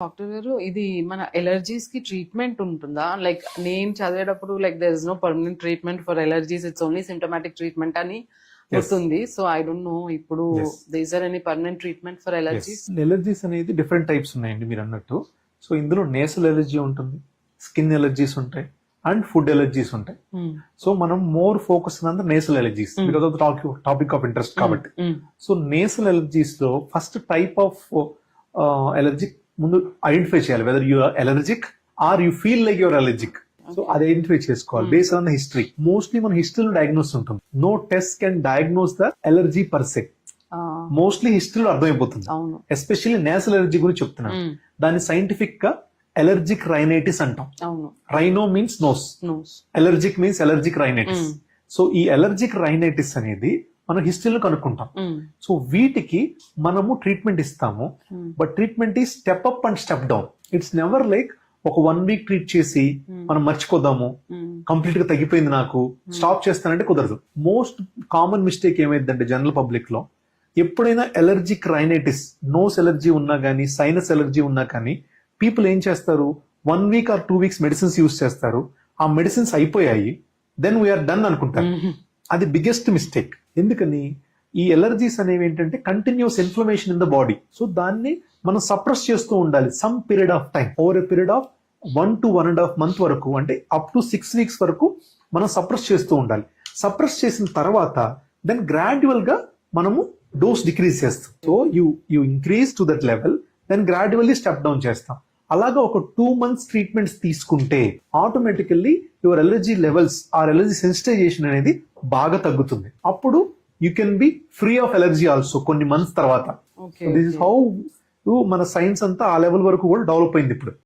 Doctor గారు ఇది మన ఎలర్జీస్ కి ట్రీట్మెంట్ ఉంటుందా? లైక్ నేను చదివేటప్పుడు like there is no permanent treatment for allergies, it's only symptomatic treatment అని వస్తుంది. సో ఐ డోంట్ నో ఇప్పుడు there are any permanent treatment for allergies? Allergies అనేది డిఫరెంట్ టైప్స్ ఉన్నాయండి మీరు అన్నట్టు. సో ఇందులో నేసల్ ఎలర్జీ ఉంటుంది, స్కిన్ ఎలర్జీస్ ఉంటాయి అండ్ ఫుడ్ ఎలర్జీస్ ఉంటాయి. సో మనం మోర్ ఫోకస్ అంతా nasal allergies because of topic of interest కాబట్టి. సో నేసల్ ఎలర్జీస్ లో ఫస్ట్ టైప్ ఆఫ్ ఎలర్జీ ముందు ఐడెంటిఫై చేయాలి, whether you are allergic or you feel like your allergic. So అది identify చేసుకోవాలి based on the history. Mostly మన హిస్టరీలో diagnose ఉంటుంది. No test can diagnose the allergy per se. Mostly హిస్టరీలో అర్థమైపోతుంది. Especially nasal allergy గురించి చెప్తున్నాను. దాన్ని సైంటిఫిక్ గా ఎలర్జిక్ రైనైటిస్ అంటాం. Rhino means nose, allergic means allergic rhinitis. So ఈ ఎలర్జిక్ రైనైటిస్ అనేది మనం హిస్టరీలో కనుక్కుంటాం. సో వీటికి మనము ట్రీట్మెంట్ ఇస్తాము. బట్ ట్రీట్మెంట్ ఈ step up and step down. It's never like ఒక 1 వీక్ ట్రీట్ చేసి మనం మర్చిపోదాము, కంప్లీట్ గా తగ్గిపోయింది నాకు స్టాప్ చేస్తానంటే కుదరదు. మోస్ట్ కామన్ మిస్టేక్ ఏమైందంటే జనరల్ పబ్లిక్ లో ఎప్పుడైనా ఎలర్జిక్ రైనైటిస్, నోస్ ఎలర్జీ ఉన్నా కానీ సైనస్ ఎలర్జీ ఉన్నా కానీ పీపుల్ ఏం చేస్తారు, 1 week or 2 weeks medicines use చేస్తారు. ఆ మెడిసిన్స్ అయిపోయాయి, దెన్ వీఆర్ డన్ అనుకుంటారు. అది బిగ్గెస్ట్ మిస్టేక్. ఎందుకని ఈ ఎలర్జీస్ అనేవి ఏంటంటే continuous inflammation in the body. So దాన్ని మనం సప్రెస్ చేస్తూ ఉండాలి some period of time. Over a period of 1 to 1.5 months వరకు, అంటే అప్ టు 6 weeks వరకు మనం సప్రెస్ చేస్తూ ఉండాలి. సప్రెస్ చేసిన తర్వాత దెన్ గ్రాడ్యువల్ గా మనము డోస్ డిక్రీజ్ చేస్తాం. So you increase to that level, then gradually step down చేస్తాం. అలాగా ఒక 2 months ట్రీట్మెంట్స్ తీసుకుంటే automatically your allergy levels or allergy sensitization అనేది బాగా తగ్గుతుంది. అప్పుడు you can be free of allergy also కొన్ని మంత్స్ తర్వాత. దిస్ ఇస్ హౌ మన సైన్స్ అంతా ఆ లెవెల్ వరకు కూడా డెవలప్ అయింది ఇప్పుడు.